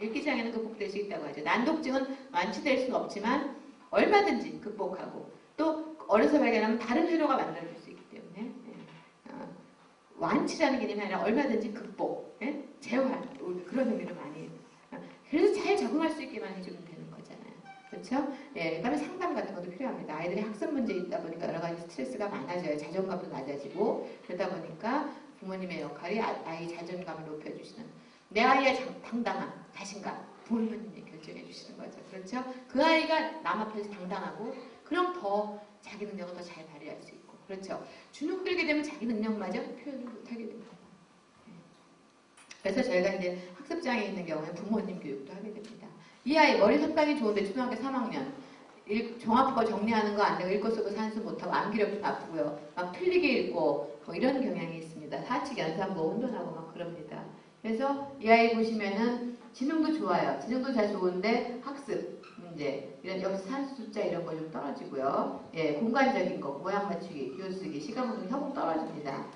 읽기장애는 극복될 수 있다고 하죠. 난독증은 완치될 수는 없지만 얼마든지 극복하고 또 어려서 발견하면 다른 회로가 만들어질 수 있기 때문에 완치라는 개념이 아니라 얼마든지 극복, 재활 그런 의미로 많이 그래서 잘 적응할 수 있게만 해주면 되는 거잖아요. 그렇죠? 예, 그다음에 상담 같은 것도 필요합니다. 아이들이 학습 문제 있다 보니까 여러 가지 스트레스가 많아져요. 자존감도 낮아지고 그러다 보니까 부모님의 역할이 아이 자존감을 높여주시는 내 아이의 당당함, 자신감 부모님이 결정해 주시는 거죠. 그렇죠? 그 아이가 남 앞에서 당당하고 그럼 더 자기 능력을 더 잘 발휘할 수 있고 그렇죠. 주눅 들게 되면 자기 능력마저 표현을 못하게 됩니다. 그래서 저희가 이제 학습장애 있는 경우에 부모님 교육도 하게 됩니다. 이 아이 머리 선방이 좋은데 초등학교 3학년 종합거 정리하는 거 안 되고 읽고 쓰고 산수 못하고 암기력도 나쁘고요. 막 틀리게 읽고 뭐 이런 경향이 있습니다. 사칙 연산부 혼돈하고 막 그럽니다. 그래서 이 아이 보시면은 지능도 좋아요. 지능도 잘 좋은데 학습 문제 이런 여기서 산수 숫자 이런 거 좀 떨어지고요. 예, 공간적인 거 모양 맞추기, 비워쓰기, 시간 분석 협응 떨어집니다.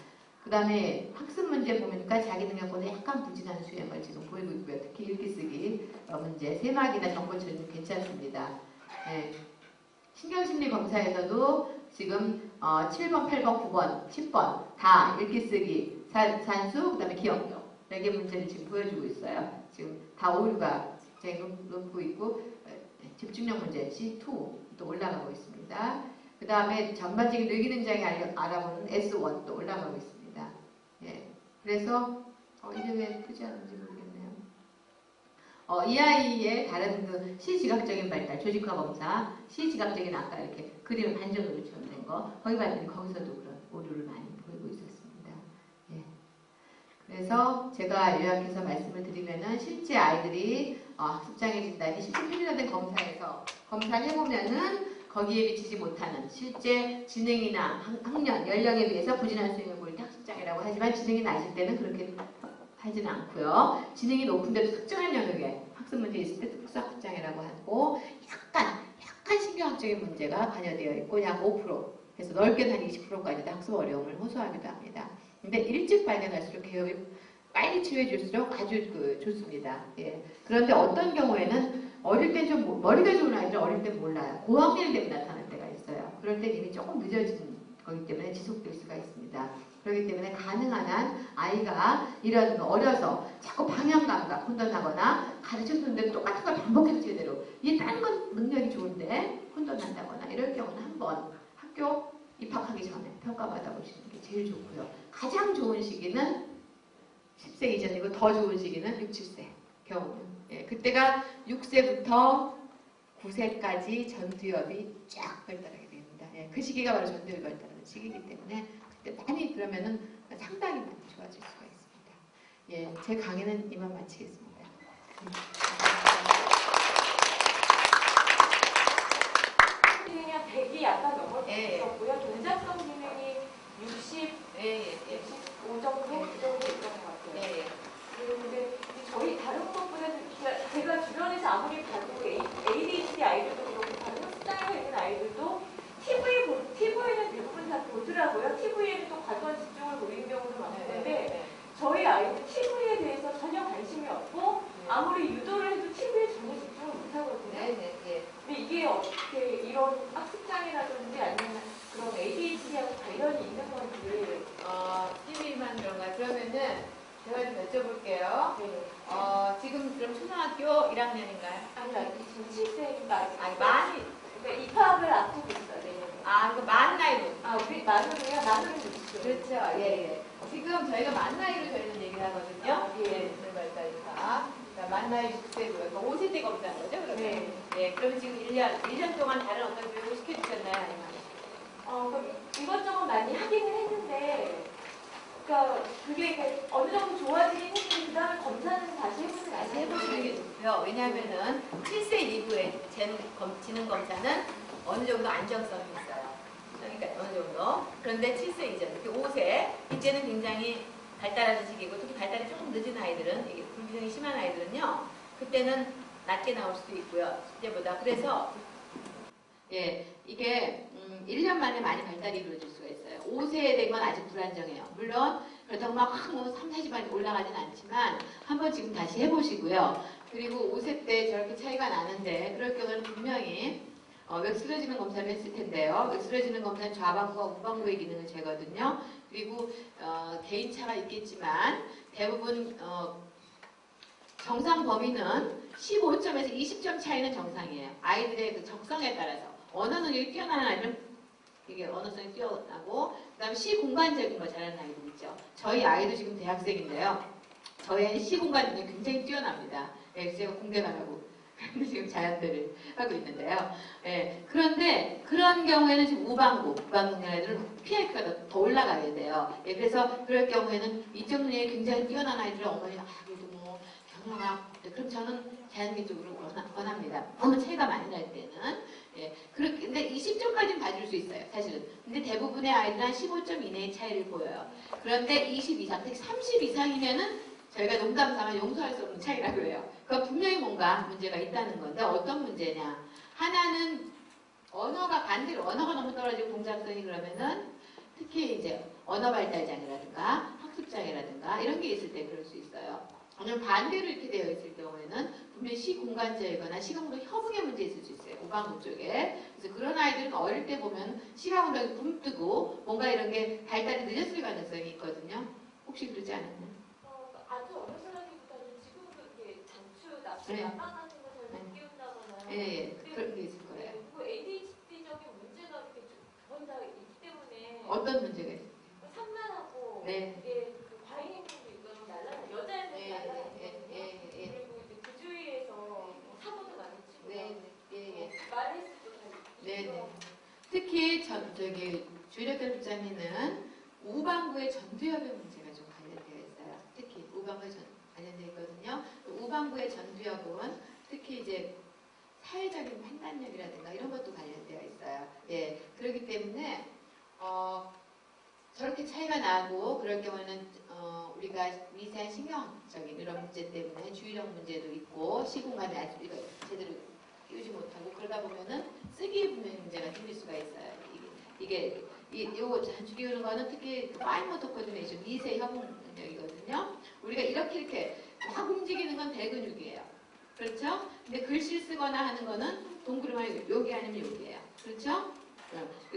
그 다음에 학습 문제 보니까 자기 능력보다 약간 부진한 수행을 지금 보이고 있고요. 특히 읽기-쓰기 문제, 세막이나 정보처리는 괜찮습니다. 네. 신경심리 검사에서도 지금 7번, 8번, 9번, 10번 다 읽기-쓰기, 산수, 그 다음에 기억력 4개 문제를 지금 보여주고 있어요. 지금 다 오류가 높고 있고 집중력 문제 C2 또 올라가고 있습니다. 그 다음에 전반적인 뇌기능장애 알아보는 S1도 올라가고 있습니다. 예. 그래서 이제 왜 뜨지 않은지 모르겠네요. 이 아이의 다른 그 시지각적인 발달, 조직화 검사, 시지각적인 아까 이렇게 그림을 반전으로 지원된 거 거기 봤더니 거기서도 그런 오류를 많이 보이고 있었습니다. 예. 그래서 제가 요약해서 말씀을 드리면은 실제 아이들이 학습장애 진단이 실제 표준화된 검사에서 검사를 해보면은 거기에 미치지 못하는 실제 지능이나 학년, 연령에 비해서 부진한 수행을 보일 때 학습장애라고 하지만 지능이 낮을 때는 그렇게 하지는 않고요. 지능이 높은데도 특정한 영역에 학습 문제 있을 때 특수학습장애라고 하고 약간 신경학적인 문제가 관여되어 있고 약 5% 그래서 넓게는 한 20%까지도 학습 어려움을 호소하기도 합니다. 근데 일찍 발견할수록 개업이 빨리 치료해 줄수록 아주 좋습니다. 예. 그런데 어떤 경우에는 어릴 때 좀 머리가 좋은 아이들 어릴 때 몰라요. 고학년 되면 나타날 때가 있어요. 그럴 때 이미 조금 늦어진 거기 때문에 지속될 수가 있습니다. 그렇기 때문에 가능한 한 아이가 이런 어려서 자꾸 방향 감각 혼돈하거나 가르쳐주는데 똑같은 걸 반복해서 제대로 이게 다른 건 능력이 좋은데 혼돈한다거나 이럴 경우는 한번 학교 입학하기 전에 평가받아 보시는 게 제일 좋고요. 가장 좋은 시기는 10세 이전이고 더 좋은 시기는 6, 7세 경우는 예, 그때가 6세부터 9세까지 전두엽이 쫙 발달하게 됩니다. 예, 그 시기가 바로 전두엽이 발달하는 시기이기 때문에 그때 많이 그러면은 상당히 많이 좋아질 수가 있습니다. 예, 제 강의는 이만 마치겠습니다. 기능이 100이 약간 넘어졌고요. 동작성 기능이 60, 65 정도 있던 것 같아요. 근데 저희 다른 것보다는 제가 주변에서 아무리 봐도 ADHD 아이들도 그렇고 다른 학습장애가 있는 아이들도 TV에는 대부분 다 보더라고요. TV에는 또 과도한 집중을 보이는 경우도 많은데 저희 아이는 TV에 대해서 전혀 관심이 없고 아무리 유도를 해도 TV에 전혀 집중을 못하거든요. 근데 이게 어떻게 이런 학습장애라든지 아니면 그런 ADHD하고 관련이 있는 건지 TV만 그런가? 그러면은 제가 좀 여쭤볼게요. 지금 그럼 초등학교 1학년인가요? 아니, 7세니까 많이 그러니까 입학을 앞두고 있어요. 그 만 나이로. 우리 만으로요? 만으로 60세. 그렇죠. 예. 지금 저희가 만 나이로 저희는 얘기를 하거든요. 지능 발달입니다. 만 나이 6세고요. 그러니까 5세 때 검사한 거죠, 그러면? 네. 예. 그럼 지금 1년 동안 다른 어떤 교육을 시켜주셨나요? 아니면? 그럼 이것저것 많이 하기는 했는데, 그러니까 그게 어느 정도 좋아지긴 했는데, 그 다음에 검사는 다시 해보시는 게 좋고요. 왜냐하면은 7세 이후에 지능 검사는 어느 정도 안정성이 있어요. 그러니까 어느 정도. 그런데 7세 이전, 특히 5세, 이때는 굉장히 발달하는 시기고, 특히 발달이 조금 늦은 아이들은, 이게 불균형이 심한 아이들은요, 그때는 낮게 나올 수도 있고요. 실제보다. 그래서, 예, 이게 1년 만에 많이 발달이 이루어질 수가 있어요. 5세에 된 건 아직 불안정해요. 물론, 그렇다고 막 3, 40만이 올라가진 않지만, 한번 지금 다시 해보시고요. 그리고 5세 때 저렇게 차이가 나는데 그럴 경우는 분명히 웹스러지는 검사를 했을 텐데요. 웹스러지는 검사는 좌방구와 우방구의 기능을 재거든요. 그리고 개인차가 있겠지만 대부분 정상 범위는 15점에서 20점 차이는 정상이에요. 아이들의 그 적성에 따라서 언어 능력이 뛰어나는 아이들은 이게 언어성이 뛰어나고 그다음에 시공간적인 거 잘하는 아이들 있죠. 저희 아이도 지금 대학생인데요. 저희 아이 시공간 능력이 굉장히 뛰어납니다. 예, 제가 공대 가라고 지금 자연대를 하고 있는데요. 예, 그런데 그런 경우에는 지금 우방구 애들은 PIP가 더 올라가야 돼요. 예, 그래서 그럴 경우에는 이쪽 능력이 굉장히 뛰어난 아이들은 어머니가 그래도 뭐 경영학 그럼 저는 자연계 쪽으로 권합니다. 너무 차이가 많이 날 때는. 예, 근데 20점까지는 봐줄 수 있어요, 사실은. 근데 대부분의 아이들은 한 15점 이내의 차이를 보여요. 그런데 20 이상, 특히 30 이상이면은 저희가 농담 삼아 용서할 수 없는 차이라고 해요. 그건 분명히 뭔가 문제가 있다는 건데 어떤 문제냐. 하나는 언어가 반대로 언어가 너무 떨어지고 동작성이 그러면은 특히 이제 언어 발달장애라든가 학습장애라든가 이런 게 있을 때 그럴 수 있어요. 아니면 반대로 이렇게 되어 있을 경우에는 분명히 시공간적이거나 시각운동 협응의 문제 있을 수 있어요. 우방구 쪽에. 그래서 그런 아이들은 어릴 때 보면 시각운동이 붐뜨고 뭔가 이런 게 발달이 늦었을 가능성이 있거든요. 혹시 그러지 않았나요? 아주 어렸을라기보다는 지금도 이렇게 단추, 납치, 네. 압박 같은 것을 못 끼운다거나 예, 그런 게 있을 거예요. 그리고 ADHD적인 문제가 이렇게 거의 다 있기 때문에 어떤 문제가 있어요? 산만하고 네. 이게 그 과잉 행동도 있고 날라다니 여자애들 예, 날라다니거든요. 예. 그리고 이제 그 주위에서 뭐 사고도 많이 치고 예. 말리스도 다 네. 특히 주의력결 부장님은 우방구의 전두엽의 문제가 좀 관련되어 있어요. 특히 우방구에 관련되어 있거든요. 우방구의 전두엽은 특히 이제 사회적인 판단력이라든가 이런 것도 관련되어 있어요. 예, 그렇기 때문에 저렇게 차이가 나고 그럴 경우에는 우리가 미세한 신경적인 이런 문제 때문에 주의력 문제도 있고 시공간에 아주 제대로 띄우지 못하고 그러다 보면은 쓰기에 분명히 문제가 생길 수가 있어요. 요거 자주 끼우는 거는 특히 파인모터 코디네이션 미세 협응 능력이거든요. 우리가 이렇게 확 움직이는 건 대근육이에요. 그렇죠? 근데 글씨 쓰거나 하는 거는 동그라미 여기 아니면 여기예요. 그렇죠?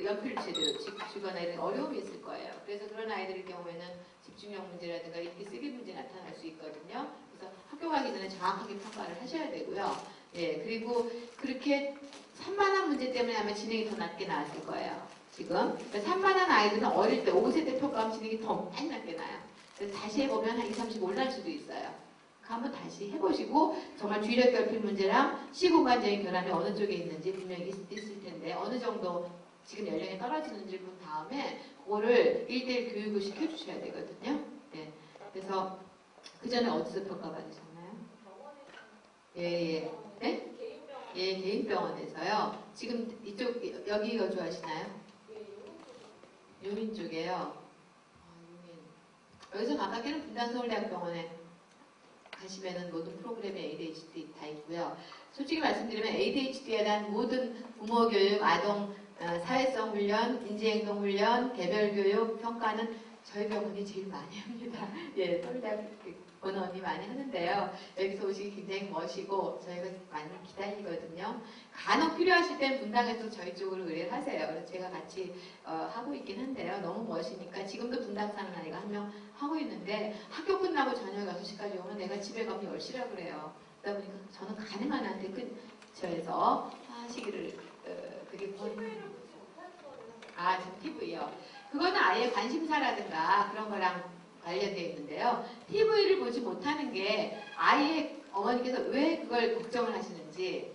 연필을 제대로 쥐거나 이런 어려움이 있을 거예요. 그래서 그런 아이들의 경우에는 집중력 문제라든가 읽기 쓰기 문제 나타날 수 있거든요. 그래서 학교 가기 전에 정확하게 평가를 하셔야 되고요. 예, 그리고 그렇게 산만한 문제 때문에 아마 진행이 더 낮게 나왔을 거예요. 지금. 산만한 아이들은 어릴 때 5세 때 평가하면 진행이 더 많이 낮게 나요. 그래서 다시 해보면 한 2, 30 올라갈 수도 있어요. 한번 다시 해보시고 정말 주의력 결핍 문제랑 시공간적인 결함이 어느 쪽에 있는지 분명히 있을 텐데 어느 정도 지금 연령이 떨어지는지 본 다음에 그거를 1대1 교육을 시켜주셔야 되거든요. 네. 그래서 그 전에 어디서 평가받으셨나요? 예. 네? 예, 개인병원에서요. 지금 이쪽 여기 거주하시나요? 유민 쪽에요. 유민. 여기서 가깝게는 분당서울대학병원에 가시면은 모든 프로그램에 ADHD 다 있고요. 솔직히 말씀드리면 ADHD에 대한 모든 부모 교육, 아동 사회성 훈련, 인지행동 훈련, 개별 교육, 평가는 저희 병원이 제일 많이 합니다. 예, 서울대학 원원이 많이 하는데요. 여기서 오시기 굉장히 멋이고 저희가 많이 기다리거든요. 간혹 필요하실 땐 분당에서 저희 쪽으로 의뢰를 하세요. 그래서 제가 같이 하고 있긴 한데요. 너무 멋이니까 지금도 분당 사는 아이가 한 명 하고 있는데 학교 끝나고 저녁 6시까지 오면 내가 집에 가면 10시라 그래요. 그러다 보니까 저는 가능한 한테 근처에서 하시기를 그리고 저 TV요. 그거는 아예 관심사라든가 그런 거랑 관련되어 있는데요. TV를 보지 못하는 게 아예 어머니께서 왜 그걸 걱정을 하시는지.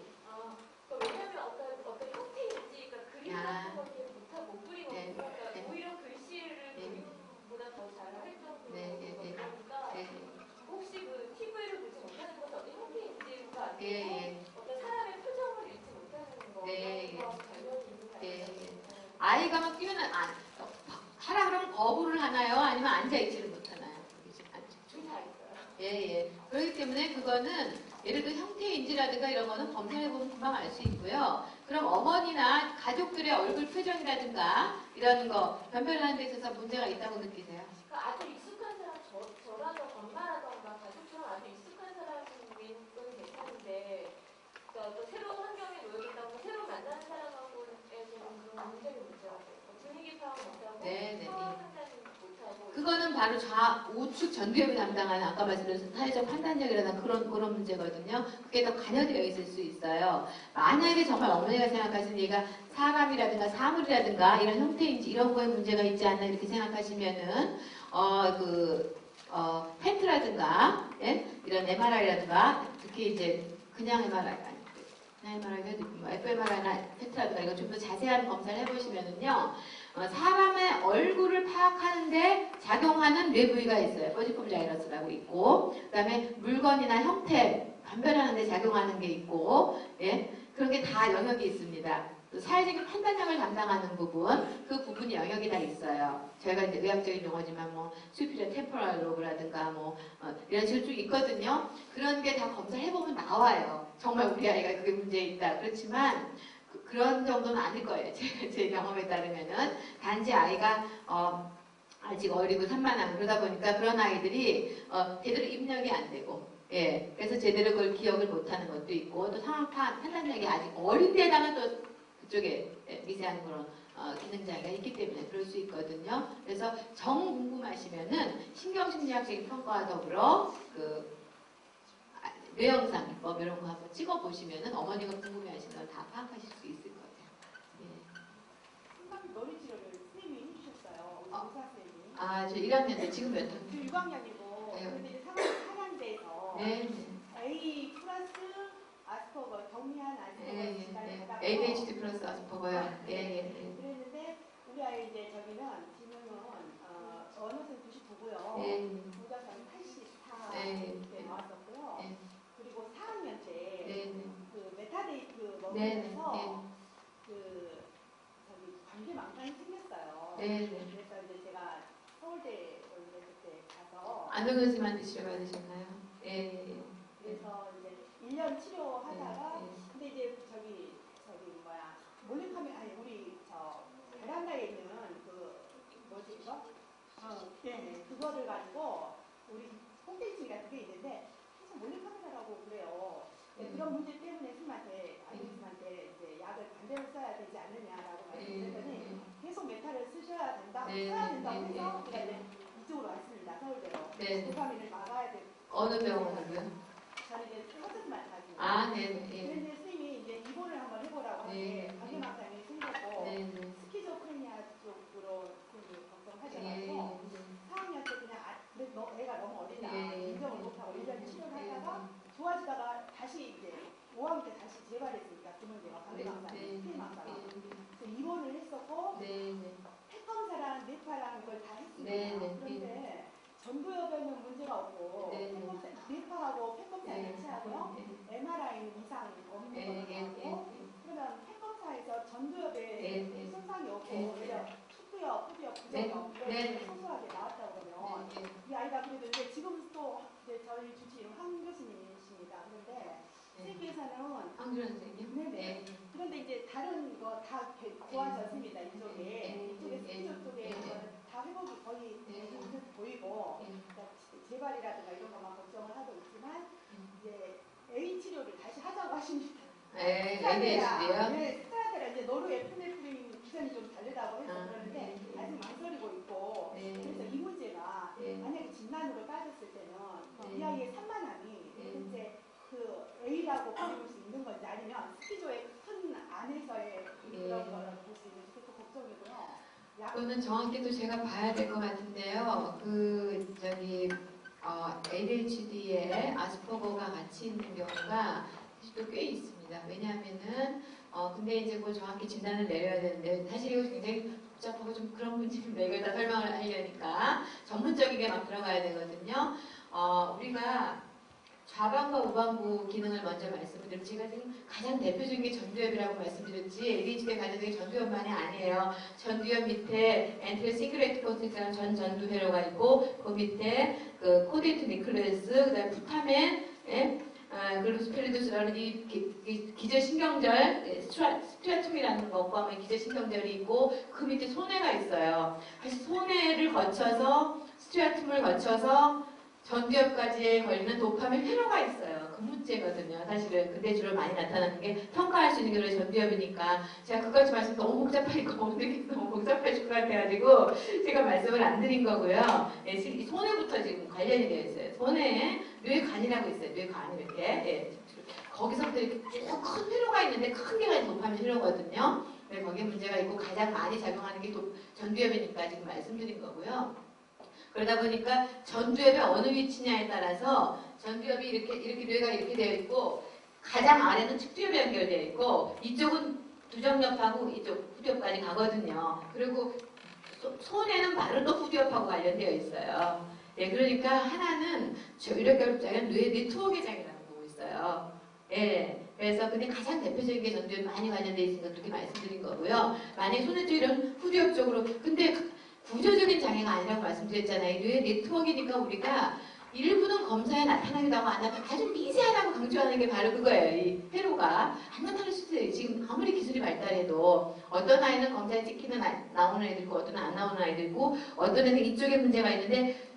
왜냐면 어떤 형태인지, 그러니까 그림 같은 걸 못 그리거든요. 네. 그러니까 오히려 글씨를 그림보다 더 잘할 정도로 그러니까 혹시 그 TV를 보지 못하는 것은 어떤 형태인지가 아니고 어떤 사람의 표정을 읽지 못하는 거 아이가 막 뛰어난 하라 그러면 거부를 하나요? 아니면 앉아있지를 못하나요? 둘 다 있어요. 그렇기 때문에 그거는 예를 들어 형태인지라든가 이런 거는 검사해보면 금방 알 수 있고요. 그럼 어머니나 가족들의 얼굴 표정이라든가 이런 거 변별하는 데 있어서 문제가 있다고 느끼세요? 그러니까 아주 익숙한 사람, 저라도 엄마라던가 가족처럼 아주 익숙한 사람은 바로 우측 전두엽을 담당하는 아까 말씀드린 사회적 판단력이라는 그런 문제거든요. 그게 더 관여되어 있을 수 있어요. 만약에 정말 어머니가 생각하시는 얘가 사람이라든가 사물이라든가 이런 형태인지 이런 거에 문제가 있지 않나 이렇게 생각하시면은 펜트라든가 이런 MRI라든가 특히 이제 그냥 MRI 그냥 MRI가 있고 fMRI나 펜트라든가 이거 좀 더 자세한 검사를 해보시면은요. 사람의 얼굴을 파악하는데 작용하는 뇌부위가 있어요. 퍼지폼 자이러스라고 있고, 그 다음에 물건이나 형태 변별하는 데 작용하는 게 있고, 그런 게 다 영역이 있습니다. 또 사회적인 판단력을 담당하는 부분, 그 부분이 영역이 다 있어요. 저희가 이제 의학적인 용어지만 뭐 수피리어 템포럴 로브라든가 이런 식으로 쭉 있거든요. 그런 게 다 검사해보면 나와요. 정말 우리 아이가 그게 문제 있다. 그렇지만 그런 정도는 아닐 거예요. 제 경험에 따르면은 단지 아이가 아직 어리고 산만하고 그러다 보니까 그런 아이들이 제대로 입력이 안 되고 그래서 제대로 그걸 기억을 못하는 것도 있고 또 상황 판단력이 아직 어린데다가 또 그쪽에 미세한 그런 기능장애가 있기 때문에 그럴 수 있거든요. 그래서 정 궁금하시면은 신경심리학적인 평가와 더불어 뇌영상 비법 이런 거 한번 찍어보시면은 어머니가 궁금해하시는 걸 다 파악하실 수 있을 거예요. 상담 머리 치료를 선생님이 해주셨어요. 우리 의사 선생님이. 저 1학년 때 지금 몇 학년? 지금 6학년이고 네. 근데 이제 4학년대에서 네. A 플러스 아스퍼거 경미한 아스퍼거 진단을 받았고 ADHD 플러스 아스퍼거요. 그랬는데 우리 아이 이제 지금은 언어는 99고요. 교과서는 84 이렇게 나왔었고요. 그리고 4학년 때 그 메타데이트 먹으면서 관계망상이 생겼어요. 그래서 이제 제가 서울대 원래 그때 가서 안동교수님한테 치료받으셨나요? 그래서 이제 1년 치료하다가 근데 이제 몰래카메라 우리 베란다에 있는 뭐지 이거? 그거를 가지고 우리 홈페이지가 그게 있는데 계속 몰래카메라라고 그래요. 그런 문제 때문에 아이들한테 이제 약을 반대로 써야 되지 않느냐라고 말씀드렸더니 계속 메타를 써야 된다고 해서 제가 이제 이쪽으로 왔습니다. 서울대로. 도파민을 막아야 돼. 어느 병원을요? 저는 이제 헛짓만 가지고. 그런데 선생님이 이제 입원을 한번 해보라고 하는데 관계망상이 생겼고 스키조프레니아 쪽으로 걱정하셔가지고 4학년 때 그냥 애가 너무 어리다 인정을 못하고 1년 치료를 하다가 좋아지다가 다시 이제 5학년 때 다시 재발했으니까 그 문제가 관계망상이 스키망상이 그래서 입원을 했었고 폐 검사랑 뇌파랑 이걸 다 했습니다. 그런데 전두엽에는 문제가 없고 뇌파하고 폐 검사 대체하고요. MRI는 이상 없는 걸로 나오고 그러면 폐 검사에서 전두엽에 손상이 없고 오히려 투두엽, 부정엽 이런 소소하게 나왔다고 그러면 이 아이가 그래도 이제 지금 또 저희 주치의는 황 교수님이십니다. 그런데 세계에서는 황 선생님? 네네. 그런데 이제 다른 거 다 구하셨습니다. 이쪽에 스키조 쪽에 다 회복이 거의 보이고 재발이라든가 이런 것만 걱정을 하고 있지만 이제 A 치료를 다시 하자고 하십니다. ADHD요? 네, 스타라테라 이제 노르에프네프린 기전이 좀 다르다고 해서 그러는데 아직 망설이고 있고 그래서 이 문제가 만약에 진단으로 따졌을 때는 이 아이의 산만함이 도대체 A라고 부를 수 있는 건지 아니면 스키조의 큰 안에서의 그런 거라고 볼 수 있는지 그것도 걱정이고요. 그거는 정확히 또 제가 봐야 될 것 같은데요. ADHD에 아스퍼거가 같이 있는 경우가 또 꽤 있습니다. 왜냐하면은 근데 이제 그 정확히 진단을 내려야 되는데 사실 이거 굉장히 복잡하고 좀 그런 문제인데 이걸 다 설명을 하려니까 전문적이게 막 들어가야 되거든요. 우리가 좌반과 우반부 기능을 먼저 말씀드리면 제가 지금 가장 대표적인 게 전두엽이라고 말씀드렸지 ADHD에 관련된 게 전두엽만이 아니에요. 전두엽 밑에 엔트리 싱글레이트 코텍스라는 전두회로가 있고 그 밑에 코데이트 니클레스 그다음에 부타멘 그리고 스페리도스라는 이 기저신경절 스트라툼이라는 거 포함한 기저신경절이 있고 그 밑에 소뇌가 있어요. 사실 소뇌를 거쳐서 스트라툼을 거쳐서 전두엽까지 걸리는 도파민 회로가 있어요. 그 문제거든요. 사실은 그때 주로 많이 나타나는 게 평가할 수 있는 게 전두엽이니까 제가 그까지 말씀 너무 복잡하니까 오늘 너무 복잡하실 것 같아가지고 제가 말씀을 안 드린 거고요. 예, 이 손해부터 지금 관련이 되어 있어요. 손해에 뇌관이라고 있어요. 뇌관 이렇게. 예, 거기서부터 이렇게 쭉 큰 회로가 있는데 큰 개가 높아면 회로거든요. 네, 거기에 문제가 있고 가장 많이 작용하는 게 전두엽이니까 지금 말씀드린 거고요. 그러다 보니까 전두엽이 어느 위치냐에 따라서 전두엽이 이렇게 뇌가 이렇게 되어 있고 가장 아래는 측두엽이 연결되어 있고 이쪽은 두정엽하고 이쪽 후두엽까지 가거든요. 그리고 손에는 바로 또 후두엽하고 관련되어 있어요. 예, 그러니까 하나는 이력결합장은 뇌 네트워크 장이라고 보고 있어요. 예, 그래서 근데 가장 대표적인 게 전두엽이 많이 관련되어 있으니까 그렇게 말씀드린 거고요. 만약에 손의 쪽이랑 후두엽 쪽으로 근데 구조적인 장애가 아니라고 말씀드렸잖아요. 뇌 네트워크니까 우리가 일부는 검사에 나타나기도 하고 안 나타나고 아주 미세하다고 강조하는 게 바로 그거예요. 이 회로가 안 나타날 수도 있어요. 지금 아무리 기술이 발달해도 어떤 아이는 검사에 찍히는 나오는 애들 있고 어떤 안 나오는 아이들 있고 어떤 애는 이쪽에 문제가 있는데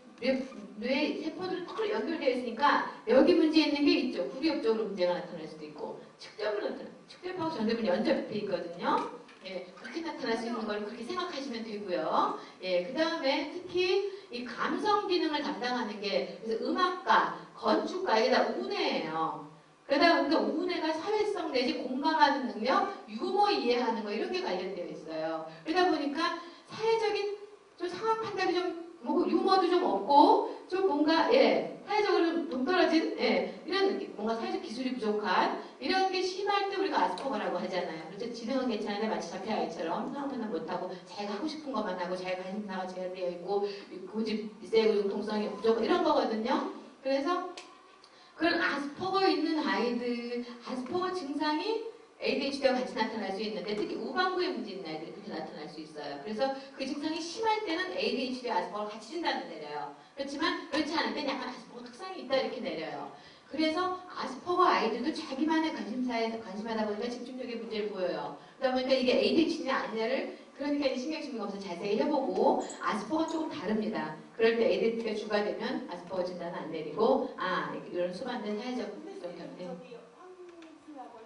뇌 세포들은 딱 연결되어 있으니까 여기 문제 있는 게 이쪽 후두엽 쪽으로 문제가 나타날 수도 있고 측두엽으로 나타나요. 측두엽하고 전두엽은 연접돼 있거든요. 예, 그렇게 나타날 수 있는 걸 그렇게 생각하시면 되고요. 예, 그 다음에 특히 이 감성 기능을 담당하는 게 그래서 음악가, 건축가 이게 다 우뇌예요. 그러다 보니까 우뇌가 사회성 내지 공감하는 능력, 유머 이해하는 거 이런 게 관련되어 있어요. 그러다 보니까 사회적인 좀 상황 판단이 좀 뭐 유머도 좀 없고 좀 뭔가 사회적으로 좀 동떨어진 이런 느낌, 뭔가 사회적 기술이 부족한 이런 게 심할 때 우리가 아스퍼거라고 하잖아요. 그래서 지능은 괜찮은데 마치 자폐 아이처럼 상황 판단 못하고 자기가 하고 싶은 것만 하고 자기 관심사가 제한되어 있고 고집 세고 융통성이 부족하고 이런 거거든요. 그래서 그런 아스퍼거 있는 아이들, 아스퍼거 증상이 ADHD와 같이 나타날 수 있는데 특히 우방구에 문제 있는 아이들이 그렇게 나타날 수 있어요. 그래서 그 증상이 심할 때는 ADHD와 아스퍼거를 같이 진단을 내려요. 그렇지만 그렇지 않을 때는 약간 아스퍼거 특성이 있다 이렇게 내려요. 그래서 아스퍼거 아이들도 자기만의 관심사에 관심하다 보니까 집중력에 문제를 보여요. 그러다 보니까 이게 ADHD냐 아니냐를 그러니까 이 신경심리검사 자세히 해보고 아스퍼거 조금 다릅니다. 그럴 때 ADHD가 주가 되면 아스퍼거 진단은 안 내리고 이런 수반된 사회적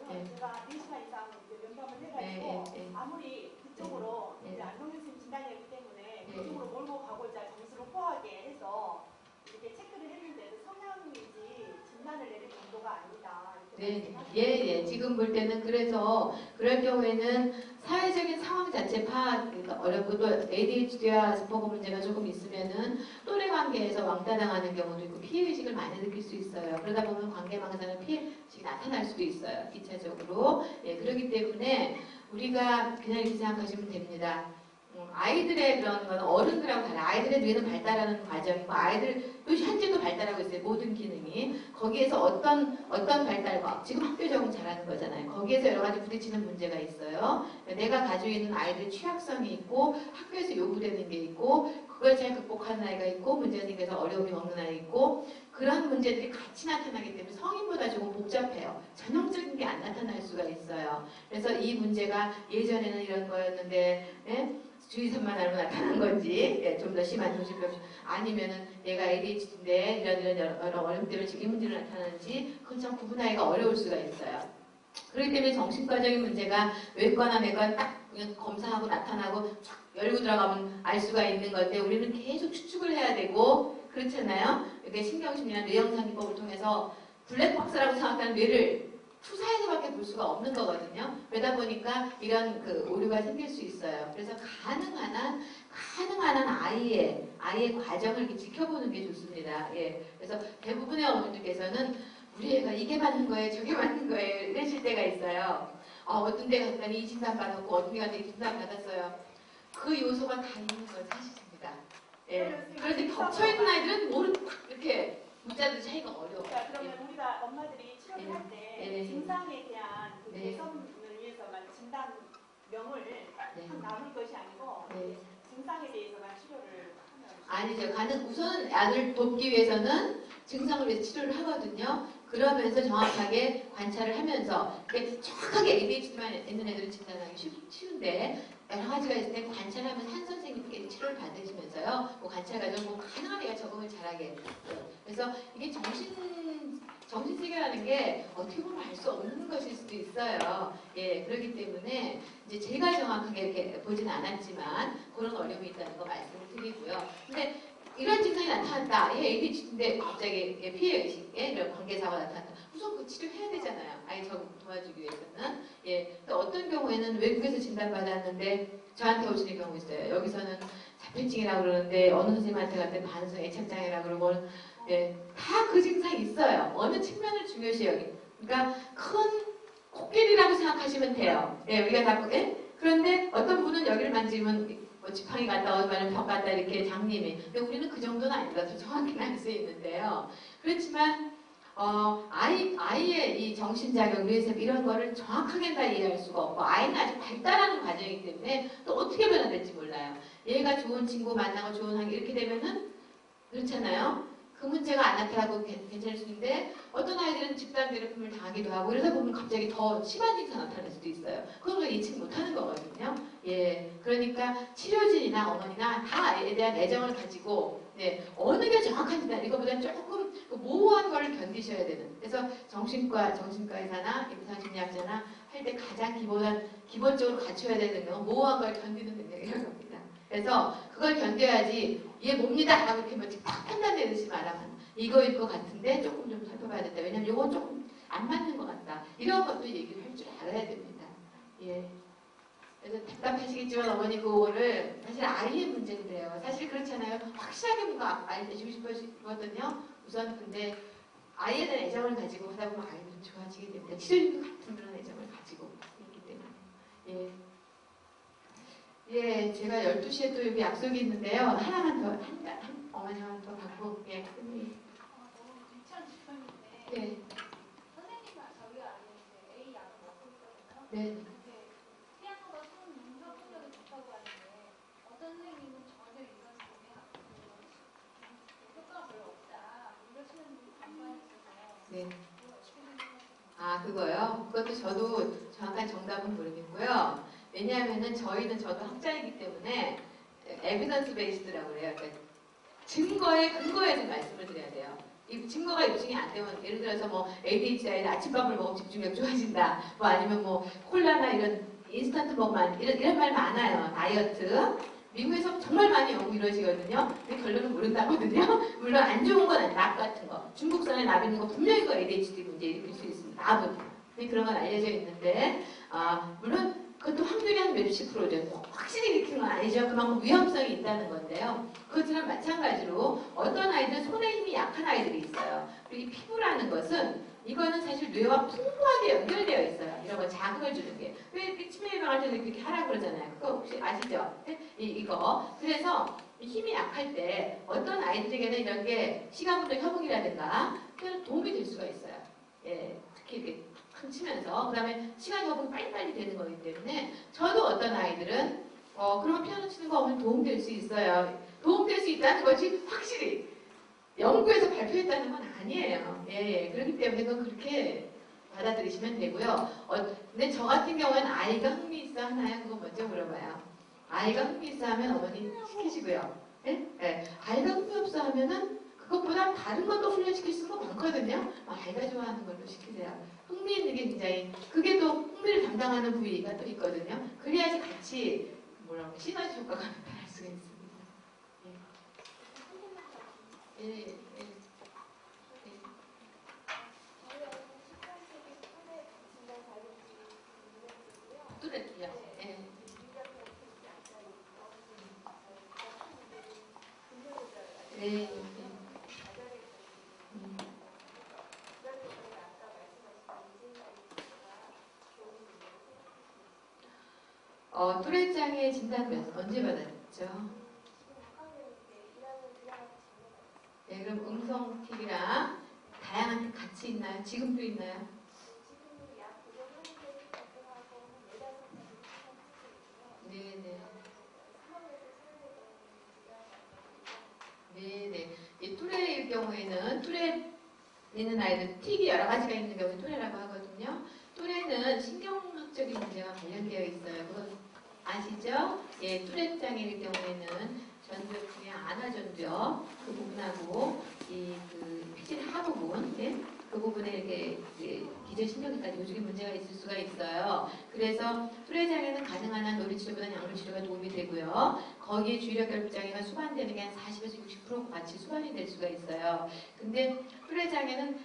제가 4시간 이상 면담을 해가지고 아무리 그쪽으로 이제 안동현 선생님 진단이었기 때문에 그쪽으로 몰고 가고자 점수를 호하게 해서 이렇게 체크를 했는데도 성향인지 진단을 내릴 정도가 아니다. 네, 지금 볼 때는 그래서 그럴 경우에는 사회적인 상황 자체 파악이 어렵고 또 ADHD와 아스퍼거 문제가 조금 있으면은 또래 관계에서 왕따당하는 경우도 있고 피해의식을 많이 느낄 수 있어요. 그러다 보면 관계망상은 피해의식이 나타날 수도 있어요. 2차적으로. 예, 그렇기 때문에 우리가 그냥 이렇게 생각하시면 됩니다. 아이들의 그런 건 어른들하고 달라요. 아이들의 뇌는 발달하는 과정이고 아이들도 현재도 발달하고 있어요. 모든 기능이. 거기에서 어떤 발달과 지금 학교 적응 잘하는 거잖아요. 거기에서 여러 가지 부딪히는 문제가 있어요. 내가 가지고 있는 아이들의 취약성이 있고 학교에서 요구되는 게 있고 그걸 잘 극복하는 아이가 있고 문제가 생겨서 어려움이 먹는 아이가 있고 그런 문제들이 같이 나타나기 때문에 성인보다 조금 복잡해요. 전형적인 게 안 나타날 수가 있어요. 그래서 이 문제가 예전에는 이런 거였는데 주의선만 알면 나타난 건지 좀 더 심한 정신병 아니면은 내가 ADHD인데 이런 여러 어려움 때문에 지금 이 문제로 나타나는지 그건 참 구분하기가 어려울 수가 있어요. 그렇기 때문에 정신과적인 문제가 외과나 내과는 딱 그냥 검사하고 나타나고 쫙 열고 들어가면 알 수가 있는 건데 우리는 계속 추측을 해야 되고 그렇잖아요. 이렇게 신경심리나 뇌영상기법을 통해서 블랙박스라고 생각하는 뇌를 투사해서밖에 볼 수가 없는 거거든요. 그러다 보니까 이런 오류가 생길 수 있어요. 그래서 가능한 한 아이의 과정을 이렇게 지켜보는 게 좋습니다. 예. 그래서 대부분의 어머니들께서는 우리 애가 이게 맞는 거예요, 저게 맞는 거예요 이러실 때가 있어요. 어떤 데 갔더니 이 진단 받았고 어떤 데 갔더니 이 진단 받았어요. 그 요소가 다 있는 건 사실입니다. 예. 그런데 겹쳐있는 아이들은 이렇게 문자들 차이가 어려워요. 그러면 우리가 엄마들이 치료를 할 때 증상에 대한 개선을 위해서만 진단명을 남을 것이 아니고 증상에 대해서만 치료를 하면 아니죠. 우선 아들 돕기 위해서는 증상을 위해서 치료를 하거든요. 그러면서 정확하게 관찰을 하면서 정확하게 ADHD만 있는 애들은 진단하기 쉬운데 여러 가지가 있을 때 관찰하면서 한 선생님께 치료를 받으시면서요. 그 관찰 과정을 가능한 애가 적응을 잘하게 해요. 그래서 이게 정신세계라는 게 어떻게 보면 알 수 없는 것일 수도 있어요. 예, 그렇기 때문에 이제 제가 정확하게 이렇게 보진 않았지만 그런 어려움이 있다는 거 말씀을 드리고요. 근데 이런 증상이 나타났다. 얘 ADHD인데 갑자기 피해의식에 이런 관계사가 나타났다. 우선 그 치료해야 되잖아요. 아이 적응 도와주기 위해서는. 예, 그러니까 어떤 경우에는 외국에서 진단받았는데 저한테 오시는 경우 있어요. 여기서는 자폐증이라고 그러는데 어느 선생님한테 갔더니 반성 애착장애라고 그러고 예, 다 그 증상이 있어요. 어느 측면을 중요시 여기. 그러니까 큰 코끼리라고 생각하시면 돼요. 예, 우리가 다 예? 그런데 어떤 분은 여기를 만지면 뭐 지팡이 갔다 오면 벽 갔다 이렇게 장님이. 근데 우리는 그 정도는 아니다. 더 정확히는 알 수 있는데요. 그렇지만 아이의 이 정신작용, 뇌세포 이런 거를 정확하게 다 이해할 수가 없고 아이는 아직 발달하는 과정이기 때문에 또 어떻게 변화될지 몰라요. 얘가 좋은 친구 만나고 좋은 환경 이렇게 되면은 그렇잖아요. 그 문제가 안 나타나고 괜찮을 수 있는데 어떤 아이들은 집단 괴롭힘을 당하기도 하고 이러다 보면 갑자기 더 심한 증상 나타날 수도 있어요. 그건 걸 예측 못하는 거거든요. 예, 그러니까 치료진이나 어머니나 다 아이에 대한 애정을 가지고 네, 어느 게 정확한지나 이거보다 조금 모호한 걸 견디셔야 되는. 그래서 정신과 의사나 임상심리학자나 할 때 가장 기본적으로 갖춰야 되는 건 모호한 걸 견디는 능력이라고 합니다. 그래서 그걸 견뎌야지 얘 뭡니다 하고 이렇게 딱 판단 내듯이 말하면 이거일 것 같은데 조금 좀 살펴봐야 된다. 왜냐면 이건 조금 안 맞는 것 같다. 이런 것도 얘기를 할 줄 알아야 됩니다. 예. 그래서 답답하시겠지만 어머니 그거를 사실 아이의 문제인데요. 사실 그렇잖아요. 확실하게 뭔가 알려주고 싶거든요. 우선 근데 아이에 대한 애정을 가지고 하다 보면 아이는 좋아지게 됩니다. 치료진도 같은 그런 애정을 가지고 있기 때문에. 예. 예, 제가 12시에 또 여기 약속이 있는데요. 하나만 더, 어머니 하나 더 받고, 예, 선생님. 너무 유치한 질문인데 네. 선생님과 저희가 알고 이제 A 약을 먹고 있거든요. 네. 근데 피아노가 손 능력이 좋다고 하는데 어떤 선생님은 전혀 이런 효과가 별로 없다 이러시는 반발이 있어서 네. 그걸 어떻게 생각하세요? 아, 그거요? 그것도 저도 정확한 정답은 모르겠고요. 왜냐하면은 저도 학자이기 때문에 에비던스 베이스드라고 그래요. 그러니까 근거에 좀 말씀을 드려야 돼요. 이 증거가 입증이 안 되면 예를 들어서 뭐 ADHD에 아침밥을 먹으면 집중력 좋아진다. 뭐 아니면 뭐 콜라나 이런 인스턴트 먹으면 이런 말 많아요. 다이어트. 미국에서 정말 많이 연구 이루어지거든요. 근데 결론은 모른다거든요. 물론 안 좋은 건 납 같은 거. 중국산에 납 있는 거 분명히 그 ADHD 문제 일으킬 수 있습니다. 납은. 근데 그런 건 알려져 있는데 물론 그것도 확률이 한 몇십 프로죠. 확실히 일으키는 건 아니죠. 그만큼 위험성이 있다는 건데요. 그것처럼 마찬가지로 어떤 아이들은 손에 힘이 약한 아이들이 있어요. 그리고 이 피부라는 것은 이거는 사실 뇌와 풍부하게 연결되어 있어요. 이런 거 자극을 주는 게. 왜 이렇게 치매 예방할 때도 이렇게 하라 그러잖아요. 그거 혹시 아시죠? 이거. 그래서 힘이 약할 때 어떤 아이들에게는 이런 게 시간부터 협응이라든가 도움이 될 수가 있어요. 예, 특히 이렇게 치면서 그 다음에 시간 협응이 빨리빨리 되는 거기 때문에 저도 어떤 아이들은 그런 피아노 치는 거 오면 도움될 수 있어요. 도움될 수 있다는 것이 확실히 연구에서 발표했다는 건 아니에요. 예, 그렇기 때문에 그건 그렇게 받아들이시면 되고요. 근데 저 같은 경우에는 아이가 흥미 있어 하나요? 그거 먼저 물어봐요. 아이가 흥미 있어 하면 어머니 시키시고요. 예? 예. 아이가 흥미 없어 하면은 그것보다 다른 것도 훈련시킬 수가 많거든요. 아이가 좋아하는 걸로 시키세요. 흥미 있는 게 굉장히 그게 또 흥미를 담당하는 부위가 또 있거든요. 그래야지 같이 시너지 효과가 나타날 수가 있습니다. 예. 예. 예. 뚜레트요. 예. 네. 뚜레 장애 진단 언제 받았죠? 네, 그럼 음성 TV랑 다양한 같이 있나요? 지금도 있나요? 네네. 네네. 이 뚜레의 경우에는 뚜레 있는 아이들 틱이 여러 가지가 있는 경우에 뚜레라고 하거든요. 뚜레는 신경학적인 문제와 관련되어 있어요. 그건 아시죠? 예, 뚜레장애일 경우에는 전두엽 중에 안아전두엽 그 부분하고 그 피질 하부분, 예? 그 부분에 이렇게 기저신경까지 요즘에 문제가 있을 수가 있어요. 그래서 뚜레장애는 가능한 한 놀이치료보다는 약물치료가 도움이 되고요. 거기에 주의력결핍장애가 수반되는 게 한 40에서 60% 같이 수반이 될 수가 있어요. 근데 뚜레장애는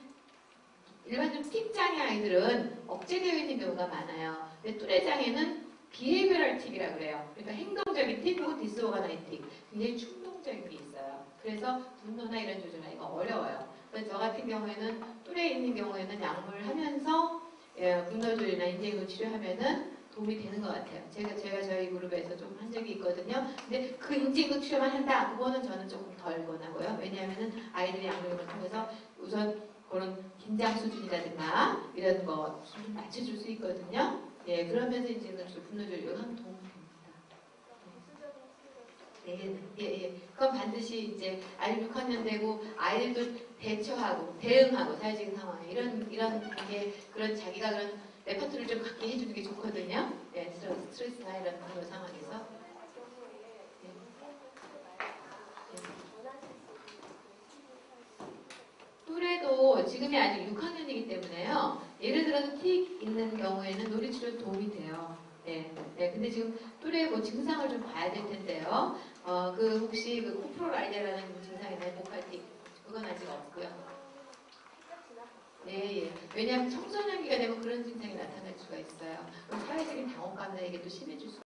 일반적으로 틱장애 아이들은 억제되어 있는 경우가 많아요. 근데 뚜레장애는 비헤이비어럴 틱이라고 그래요. 그러니까 행동적인 틱 혹은 디스오가나이틱, 굉장히 충동적인 게 있어요. 그래서 분노나 이런 조절하기가 어려워요. 그래서 저 같은 경우에는 뚜레 있는 경우에는 약물 하면서 분노 조절이나 인지행동 치료하면은 도움이 되는 것 같아요. 제가 저희 그룹에서 좀 한 적이 있거든요. 근데 그 인지행동 치료만 한다? 그거는 저는 조금 덜 권하고요. 왜냐하면은 아이들이 약물을 통해서 우선 그런 긴장 수준이라든가 이런 거 좀 맞춰줄 수 있거든요. 예, 그러면서 이제 분노 조절을 하면 도움이 됩니다. 예. 그건 반드시 이제 아이 6학년 되고 아이들도 대응하고 사회적인 상황에 이런 게 그런 자기가 그런 레퍼토리를 좀 갖게 해주는 게 좋거든요. 예, 스트레스나 이런 그런 상황에서. 뚜레도 지금이 아직 6학년이기 때문에요. 예를 들어서 틱 있는 경우에는 놀이치료 도움이 돼요. 네. 근데 지금 뚜레 뭐 증상을 좀 봐야 될 텐데요. 혹시 그 코프로랄리아라는 증상이 있나요? 목발틱. 그건 아직 없고요. 예. 왜냐하면 청소년기가 되면 그런 증상이 나타날 수가 있어요. 그럼 사회적인 당혹감이나 이게 또 심해질 수가